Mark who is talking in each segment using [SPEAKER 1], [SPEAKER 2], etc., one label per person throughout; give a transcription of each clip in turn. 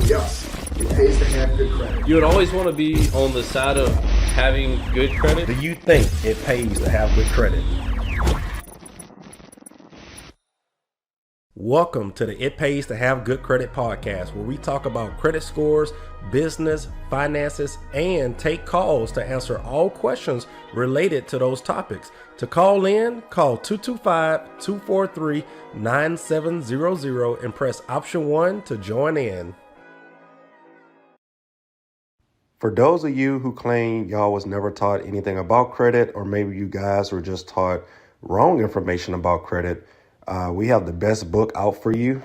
[SPEAKER 1] Yes, it pays to have good credit.
[SPEAKER 2] You would always want to be on the side of having good credit.
[SPEAKER 3] Do you think it pays to have good credit? Welcome to the It Pays to Have Good Credit podcast, where we talk about credit scores, business, finances, and take calls to answer all questions related to those topics. To call in, call 225-243-9700 and press option 1 to join in. For those of you who claim y'all was never taught anything about credit, or maybe you guys were just taught wrong information about credit, we have the best book out for you.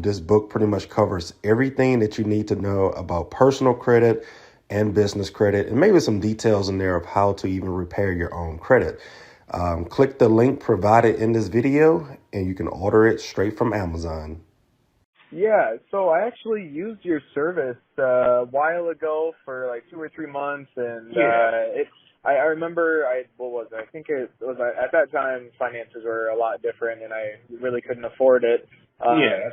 [SPEAKER 3] This book pretty much covers everything that you need to know about personal credit and business credit, and maybe some details in there of how to even repair your own credit. Click the link provided in this video and you can order it straight from Amazon.
[SPEAKER 4] Yeah, so I actually used your service a while ago for like 2 or 3 months, and I remember what was it? I think it was at that time finances were a lot different, and I really couldn't afford it.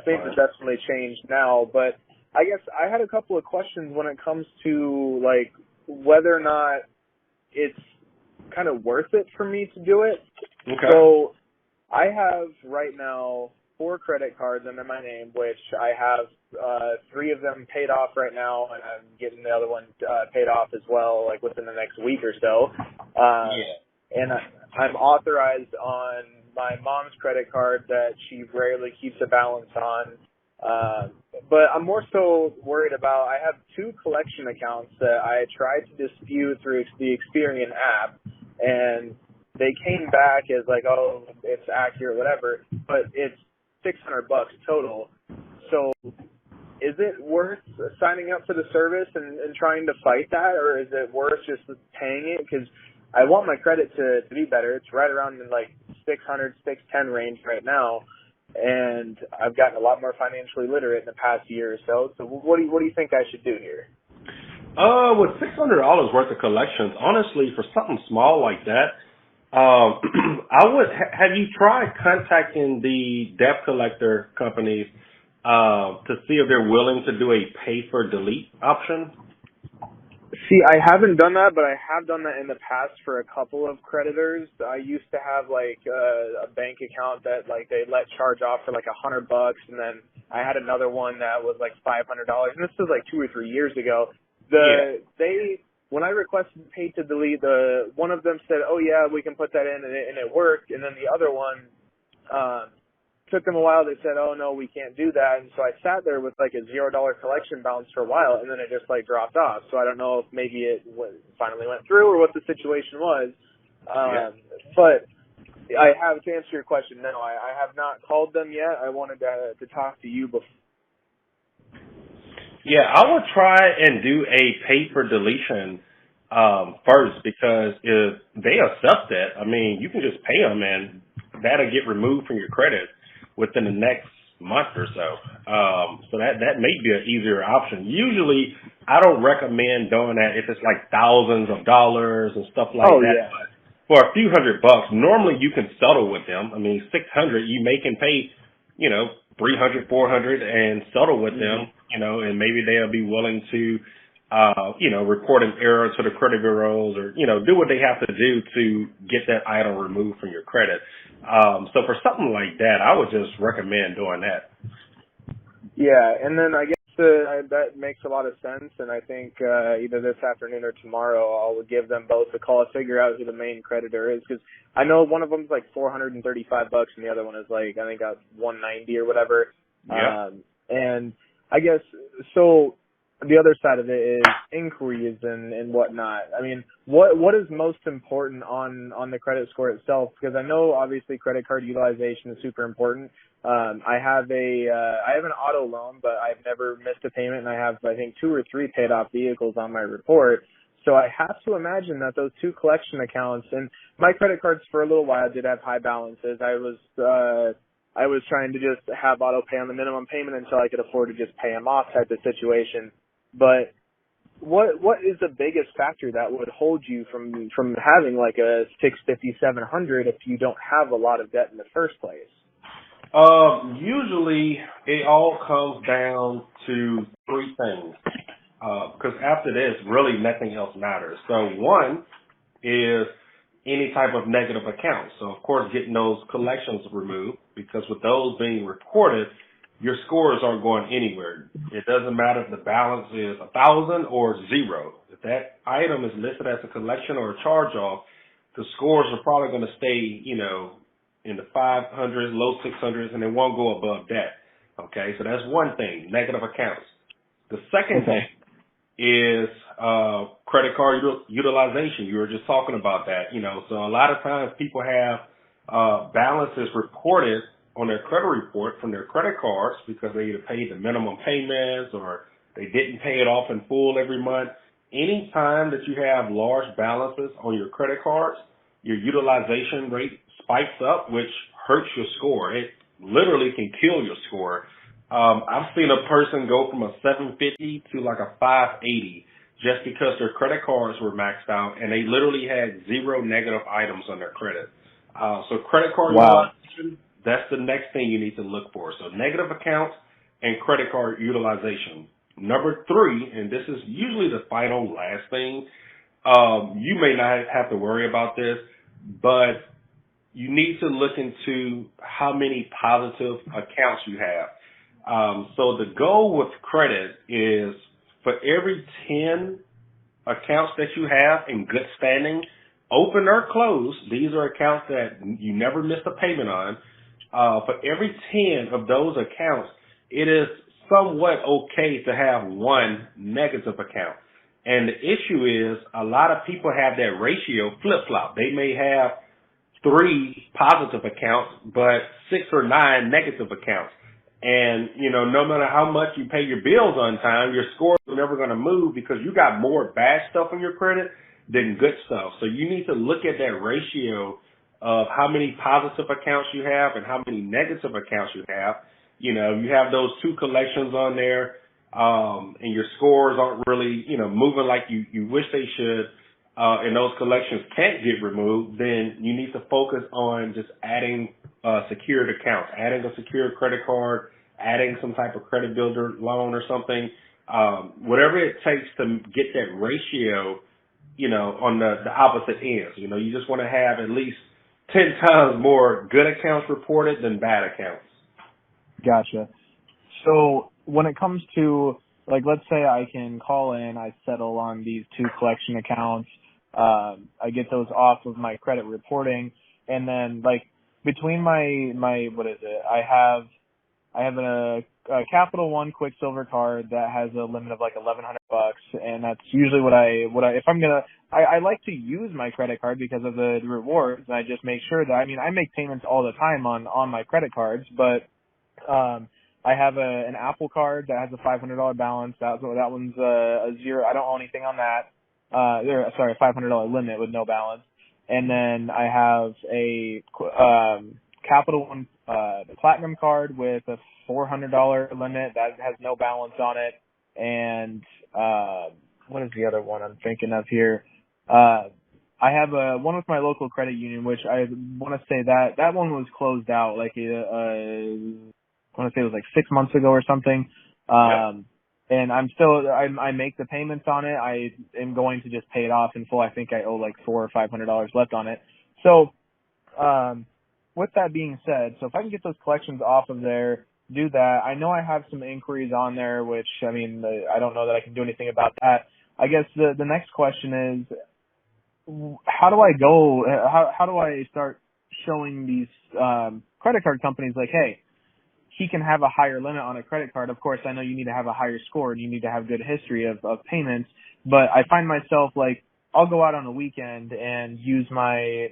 [SPEAKER 4] Things have definitely changed now, but I guess I had a couple of questions when it comes to like whether or not it's kind of worth it for me to do it.
[SPEAKER 3] Okay.
[SPEAKER 4] So I have right now 4 credit cards under my name, which I have 3 of them paid off right now, and I'm getting the other one paid off as well, like within the next week or so. And I'm authorized on my mom's credit card that she rarely keeps a balance on. But I'm more so worried about, I have 2 collection accounts that I tried to dispute through the Experian app, and they came back as like, oh, it's accurate, whatever, but it's $600 total. So is it worth signing up for the service and trying to fight that, or is it worth just paying it? Because I want my credit to be better. It's right around in like 600, 610 range right now, and I've gotten a lot more financially literate in the past year or so. So what do you think I should do here?
[SPEAKER 3] With $600 worth of collections, honestly, for something small like that, have you tried contacting the debt collector companies to see if they're willing to do a pay for delete option?
[SPEAKER 4] See, I haven't done that, but I have done that in the past for a couple of creditors. I used to have like a bank account that like they let charge off for like $100, and then I had another one that was like $500, and this was like 2 or 3 years ago. When I requested pay to delete, one of them said, oh, yeah, we can put that in, and it worked. And then the other one took them a while. They said, oh, no, we can't do that. And so I sat there with like a $0 collection balance for a while, and then it just like dropped off. So I don't know if maybe it finally went through or what the situation was. But I have, to answer your question, no, I have not called them yet. I wanted to talk to you before.
[SPEAKER 3] Yeah, I would try and do a pay for deletion first, because if they accept that, I mean, you can just pay them and that'll get removed from your credit within the next month or so. So that may be an easier option. Usually, I don't recommend doing that if it's like thousands of dollars and stuff like that.
[SPEAKER 4] Yeah.
[SPEAKER 3] But for a few $100, normally you can settle with them. I mean, $600, you can pay, $300, $400 and settle with them, and maybe they'll be willing to, report an error to the credit bureaus, or, do what they have to do to get that item removed from your credit. So for something like that, I would just recommend doing that.
[SPEAKER 4] Yeah, and then I guess that makes a lot of sense, and I think either this afternoon or tomorrow I'll give them both a call to figure out who the main creditor is, because I know one of them is like $435 and the other one is like, I think $190 or whatever.
[SPEAKER 3] Yeah.
[SPEAKER 4] And I guess, so the other side of it is inquiries and whatnot. I mean, what is most important on the credit score itself? Because I know obviously credit card utilization is super important. I have an auto loan, but I've never missed a payment, and I have, I think, 2 or 3 paid off vehicles on my report. So I have to imagine that those 2 collection accounts, and my credit cards for a little while did have high balances. I was trying to just have auto pay on the minimum payment until I could afford to just pay them off type of situation. But what is the biggest factor that would hold you from having like a 650, 700 if you don't have a lot of debt in the first place?
[SPEAKER 3] Usually it all comes down to three things. Because after this, really nothing else matters. So one is any type of negative accounts. So of course, getting those collections removed, because with those being reported, your scores aren't going anywhere. It doesn't matter if the balance is 1,000 or 0. If that item is listed as a collection or a charge off, the scores are probably going to stay, in the 500s, low 600s, and they won't go above that. Okay, so that's one thing, negative accounts. The second thing is credit card utilization. You were just talking about that, So a lot of times people have balances reported on their credit report from their credit cards because they either paid the minimum payments or they didn't pay it off in full every month. Any time that you have large balances on your credit cards, your utilization rate spikes up, which hurts your score. It literally can kill your score. I've seen a person go from a 750 to like a 580 just because their credit cards were maxed out and they literally had 0 negative items on their credit. So credit card utilization, that's the next thing you need to look for. So negative accounts and credit card utilization. Number 3, and this is usually the final last thing, you may not have to worry about this, but you need to look into how many positive accounts you have. So the goal with credit is for every 10 accounts that you have in good standing, open or closed, these are accounts that you never missed a payment on. For every 10 of those accounts, it is somewhat okay to have one negative account. And the issue is a lot of people have that ratio flip-flop. They may have 3 positive accounts, but 6 or 9 negative accounts. And, no matter how much you pay your bills on time, your scores are never going to move because you got more bad stuff on your credit than good stuff. So you need to look at that ratio of how many positive accounts you have and how many negative accounts you have. You have those 2 collections on there, and your scores aren't really, moving like you wish they should, and those collections can't get removed, then you need to focus on just adding secured accounts, adding a secured credit card, adding some type of credit builder loan or something, whatever it takes to get that ratio, on the opposite ends. You just want to have at least 10 times more good accounts reported than bad accounts.
[SPEAKER 4] Gotcha. So when it comes to, like, let's say I can call in, I settle on these 2 collection accounts, I get those off of my credit reporting, and then, like, between my what is it? I have a Capital One Quicksilver card that has a limit of like $1,100, and that's usually what I if I'm gonna I like to use my credit card because of the rewards. And I just make sure that I make payments all the time on my credit cards, but I have an Apple card that has a $500 balance. That one's a 0. I don't owe anything on that. A $500 limit with no balance. And then I have a Capital One Platinum card with a $400 limit that has no balance on it. And what is the other one I'm thinking of here? I have one with my local credit union, which I want to say that one was closed out like I want to say it was like 6 months ago or something. Yep. And I make the payments on it. I am going to just pay it off in full. I think I owe like $400 or $500 left on it. So, with that being said, so if I can get those collections off of there, do that. I know I have some inquiries on there, which, I don't know that I can do anything about that. I guess the next question is, how do I start showing these, credit card companies like, hey, he can have a higher limit on a credit card. Of course, I know you need to have a higher score and you need to have good history of payments, but I find myself like, I'll go out on a weekend and use my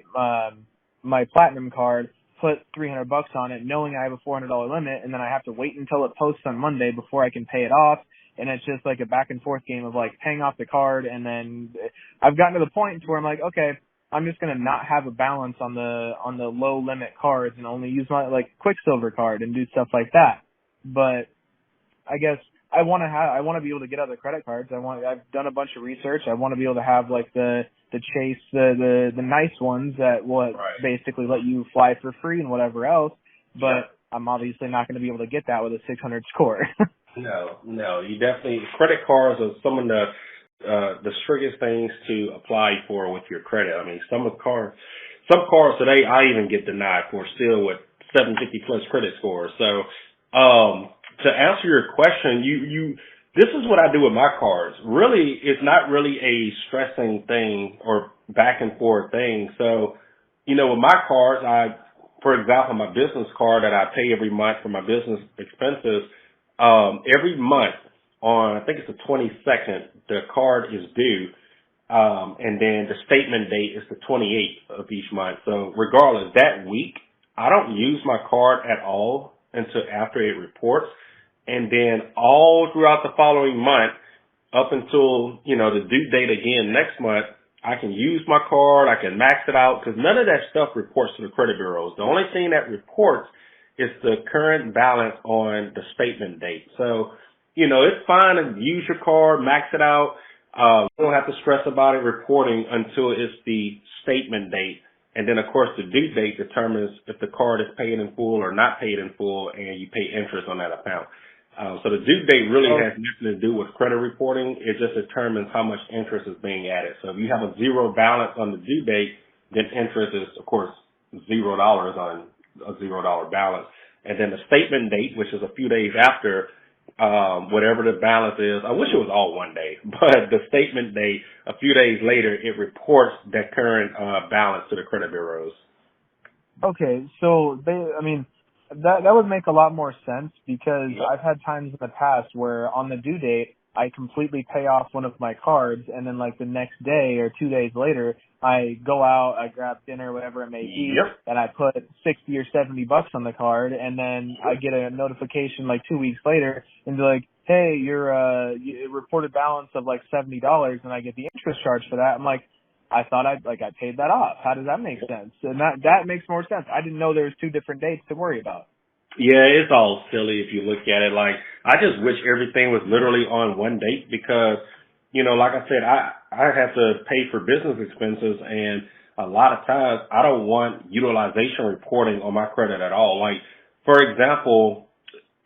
[SPEAKER 4] my platinum card, put $300 on it, knowing I have a $400 limit, and then I have to wait until it posts on Monday before I can pay it off. And it's just like a back and forth game of like paying off the card. And then I've gotten to the point where I'm like, okay, I'm just going to not have a balance on the low limit cards and only use my like Quicksilver card and do stuff like that. But I guess I want to be able to get other credit cards. I've done a bunch of research. I want to be able to have like the Chase, the nice ones that will basically let you fly for free and whatever else. But I'm obviously not going to be able to get that with a 600 score.
[SPEAKER 5] No, you definitely, credit cards are some of the strictest things to apply for with your credit. I mean, some cards today I even get denied for still with 750 plus credit scores. So, to answer your question, this is what I do with my cards. Really, it's not really a stressing thing or back and forth thing. So, with my cards, for example, my business card that I pay every month for my business expenses, every month on, I think it's the 22nd, the card is due. And then the statement date is the 28th of each month. So regardless, that week, I don't use my card at all until after it reports. And then all throughout the following month, up until, the due date again next month, I can use my card, I can max it out, because none of that stuff reports to the credit bureaus. The only thing that reports is the current balance on the statement date. So, it's fine to use your card, max it out. You don't have to stress about it reporting until it's the statement date. And then, of course, the due date determines if the card is paid in full or not paid in full, and you pay interest on that account. So the due date really has nothing to do with credit reporting. It just determines how much interest is being added. So if you have a zero balance on the due date, then interest is, of course, $0 on a $0 balance. And then the statement date, which is a few days after, whatever the balance is, I wish it was all one day, but the statement date, a few days later, it reports that current balance to the credit bureaus.
[SPEAKER 4] Okay, so that would make a lot more sense, because I've had times in the past where on the due date, I completely pay off one of my cards, and then like the next day or 2 days later, I go out, I grab dinner, whatever it may be, and I put 60 or 70 bucks on the card, and then I get a notification like 2 weeks later and be like, hey, your reported balance of like $70, and I get the interest charge for that. I'm like, I thought I paid that off. How does that make sense? And that makes more sense. I didn't know there was 2 different dates to worry about.
[SPEAKER 5] Yeah, it's all silly if you look at it. Like, I just wish everything was literally on one date, because, like I said, I have to pay for business expenses, and a lot of times I don't want utilization reporting on my credit at all. Like, for example,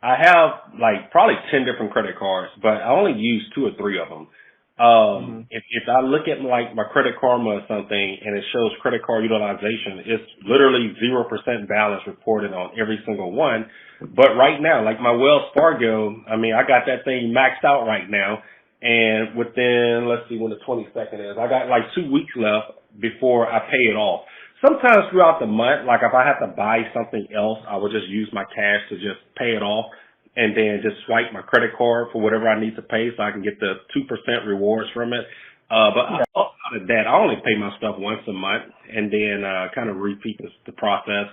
[SPEAKER 5] I have like probably 10 different credit cards, but I only use 2 or 3 of them. If I look at like my Credit Karma or something and it shows credit card utilization, it's literally 0% balance reported on every single one. But right now, like my Wells Fargo, I got that thing maxed out right now, and within, let's see when the 22nd is, I got like 2 weeks left before I pay it off. Sometimes throughout the month, like if I have to buy something else, I will just use my cash to just pay it off, and then just swipe my credit card for whatever I need to pay so I can get the 2% rewards from it. But outside of that, I only pay my stuff once a month, and then kind of repeat the process.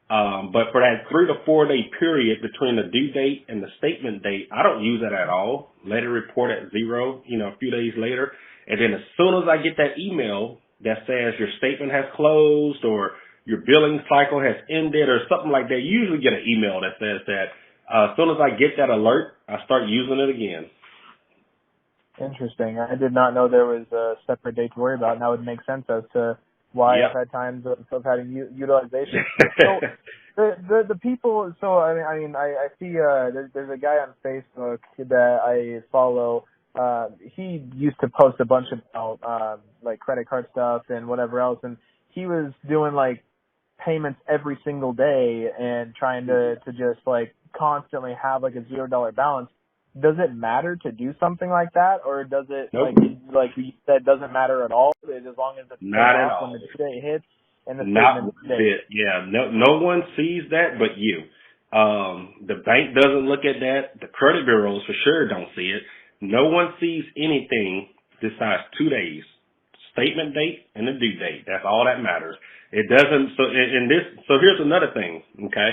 [SPEAKER 5] But for that 3 to 4 day period between the due date and the statement date, I don't use it at all. Let it report at 0, a few days later. And then as soon as I get that email that says your statement has closed or your billing cycle has ended or something like that, you usually get an email that says that. As soon as I get that alert, I start using it again.
[SPEAKER 4] Interesting. I did not know there was a separate date to worry about, and that would make sense as to why I've had times of having utilization. So the people. So I see there's a guy on Facebook that I follow. He used to post a bunch about like credit card stuff and whatever else, and he was doing like payments every single day and trying to just like constantly have like a $0 balance. Does it matter to do something like that, or does it like you said, doesn't matter at all as long as it's
[SPEAKER 5] not at all
[SPEAKER 4] when the day hits and the
[SPEAKER 5] not
[SPEAKER 4] statement date?
[SPEAKER 5] Yeah, no one sees that but you. The bank doesn't look at that. The credit bureaus for sure don't see it. No one sees anything besides 2 days, statement date and the due date. That's all that matters. It doesn't. So here's another thing. Okay.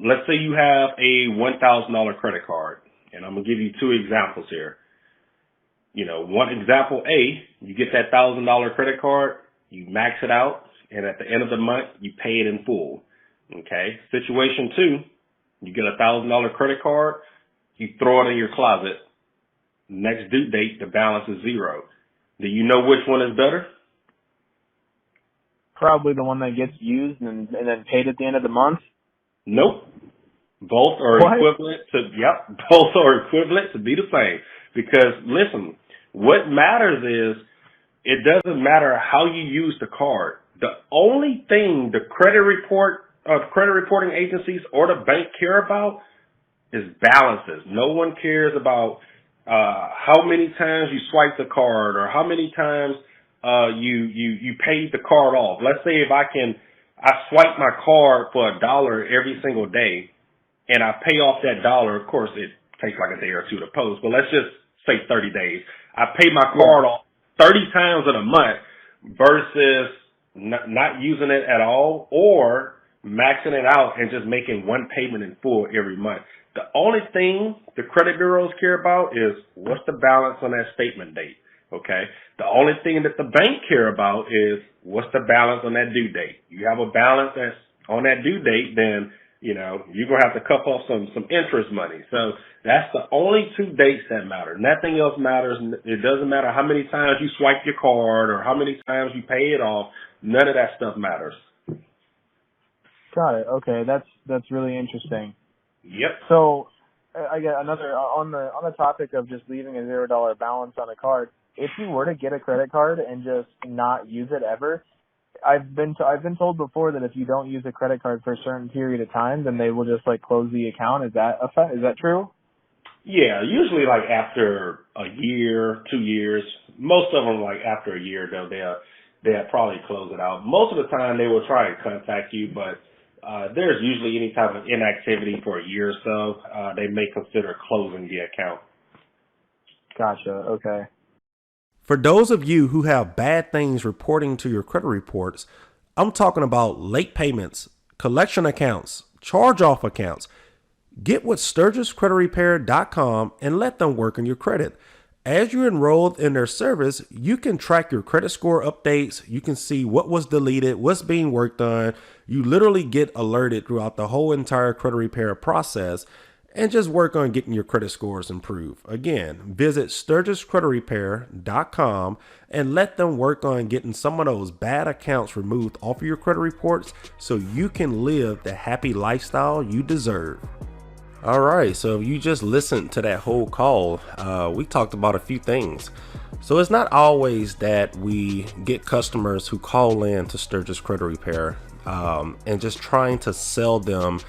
[SPEAKER 5] Let's say you have a $1,000 credit card, and I'm going to give you 2 examples here. One example A, you get that $1,000 credit card, you max it out, and at the end of the month, you pay it in full. Okay. Situation 2, you get a $1,000 credit card, you throw it in your closet. Next due date, the balance is 0. Do you know which one is better?
[SPEAKER 4] Probably the one that gets used and then paid at the end of the month.
[SPEAKER 5] Nope. Both are
[SPEAKER 4] What?
[SPEAKER 5] equivalent to, both are equivalent to be the same. Because listen, what matters is it doesn't matter how you use the card. The only thing the credit reporting agencies or the bank care about is balances. No one cares about how many times you swipe the card or how many times you paid the card off. Let's say if I swipe my card for $1 every single day and I pay off that $1. Of course, it takes like a day or two to post, but let's just say 30 days. I pay my card off 30 times in a month versus not using it at all or maxing it out and just making one payment in full every month. The only thing the credit bureaus care about is what's the balance on that statement date, okay? The only thing that the bank care about is what's the balance on that due date. You have a balance that's on that due date, then, you're going to have to cuff off some interest money. So that's the only two dates that matter. Nothing else matters. It doesn't matter how many times you swipe your card or how many times you pay it off. None of that stuff matters.
[SPEAKER 4] Got it. Okay, that's really interesting.
[SPEAKER 5] Yep.
[SPEAKER 4] So I get another on the topic of just leaving a $0 balance on a card. If you were to get a credit card and just not use it ever, I've been told before that if you don't use a credit card for a certain period of time, then they will just close the account. Is that true?
[SPEAKER 5] Yeah, usually after a year, 2 years. Most of them after a year they'll probably close it out. Most of the time they will try and contact you, but there's usually any type of inactivity for a year or so, they may consider closing the account.
[SPEAKER 4] Gotcha. Okay.
[SPEAKER 3] For those of you who have bad things reporting to your credit reports, I'm talking about late payments, collection accounts, charge-off accounts. Get with SturgisCreditRepair.com and let them work on your credit. As you're enrolled in their service, you can track your credit score updates. You can see what was deleted, what's being worked on. You literally get alerted throughout the whole entire credit repair process and just work on getting your credit scores improved. Again, visit SturgisCreditRepair.com and let them work on getting some of those bad accounts removed off of your credit reports so you can live the happy lifestyle you deserve. All right, so if you just listened to that whole call, we talked about a few things. So it's not always that we get customers who call in to Sturgis Credit Repair and just trying to sell them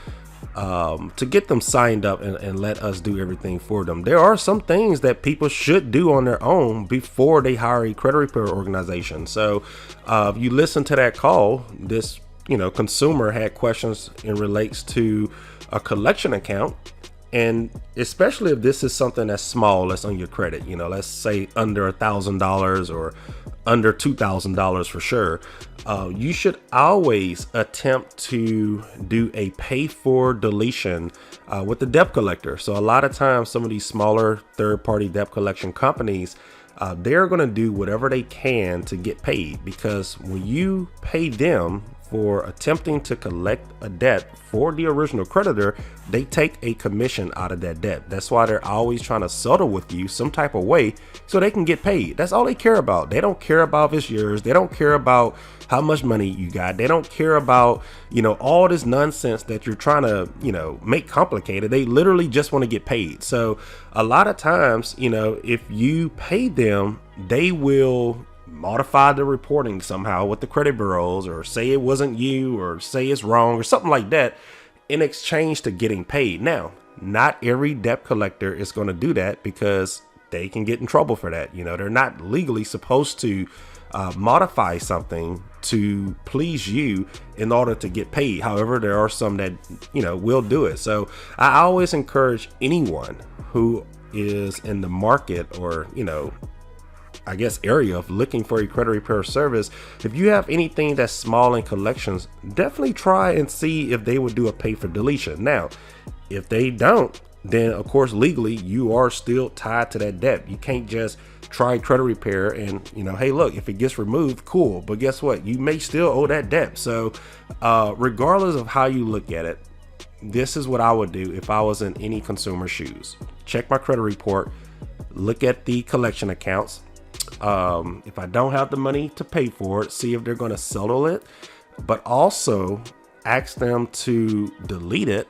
[SPEAKER 3] to get them signed up and let us do everything for them. There are some things that people should do on their own before they hire a credit repair organization. So if you listen to that call, this consumer had questions in relates to a collection account, and especially if this is something that's small, that's on your credit, let's say under $1,000 or under $2,000 for sure. You should always attempt to do a pay for deletion with the debt collector. So a lot of times some of these smaller third-party debt collection companies, they're going to do whatever they can to get paid, because when you pay them for attempting to collect a debt for the original creditor, they take a commission out of that debt. That's why they're always trying to settle with you some type of way so they can get paid. That's all they care about. They don't care about if it's yours. They don't care about how much money you got. They don't care about, all this nonsense that you're trying to, make complicated. They literally just want to get paid. So a lot of times, if you pay them, they will modify the reporting somehow with the credit bureaus, or say it wasn't you, or say it's wrong, or something like that, in exchange to getting paid. Now, not every debt collector is going to do that, because they can get in trouble for that. They're not legally supposed to modify something to please you in order to get paid. However, there are some that, will do it. So I always encourage anyone who is in the market, or, area of looking for a credit repair service, if you have anything that's small in collections, definitely try and see if they would do a pay for deletion. Now, if they don't, then of course legally you are still tied to that debt. You can't just try credit repair and hey, look, if it gets removed, cool, but guess what, you may still owe that debt. So regardless of how you look at it, this is what I would do if I was in any consumer's shoes. Check my credit report, look at the collection accounts. If I don't have the money to pay for it, see if they're going to settle it. But also ask them to delete it,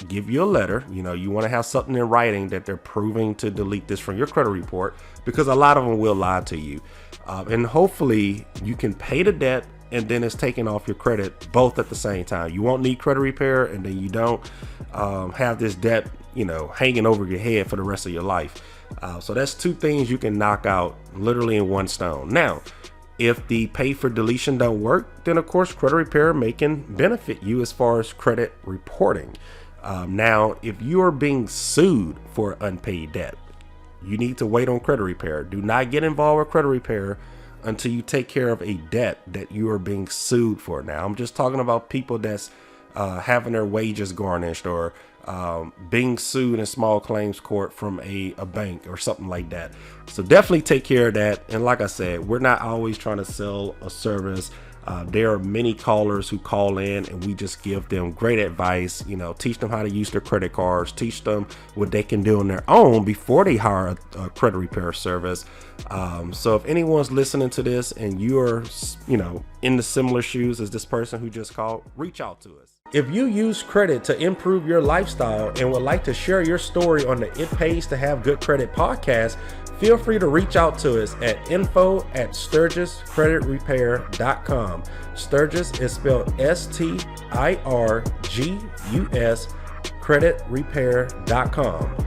[SPEAKER 3] give you a letter. You know, you want to have something in writing that they're proving to delete this from your credit report, because a lot of them will lie to you. And hopefully you can pay the debt and then it's taken off your credit both at the same time. You won't need credit repair, and then you don't have this debt, you know, hanging over your head for the rest of your life. So that's two things you can knock out literally in one stone. Now, if the pay for deletion don't work, then of course credit repair can benefit you as far as credit reporting. Now, if you are being sued for unpaid debt, you need to wait on credit repair. Do not get involved with credit repair until you take care of a debt that you are being sued for. Now, I'm just talking about people that's having their wages garnished, or being sued in small claims court from a bank or something like that. So definitely take care of that. And like I said, we're not always trying to sell a service. There are many callers who call in and we just give them great advice, you know, teach them how to use their credit cards, teach them what they can do on their own before they hire a credit repair service. So if anyone's listening to this and you're, you know, in the similar shoes as this person who just called, reach out to us. If you use credit to improve your lifestyle and would like to share your story on the It Pays to Have Good Credit podcast, feel free to reach out to us at info@sturgiscreditrepair.com. Sturgis is spelled STIRGUS, creditrepair.com.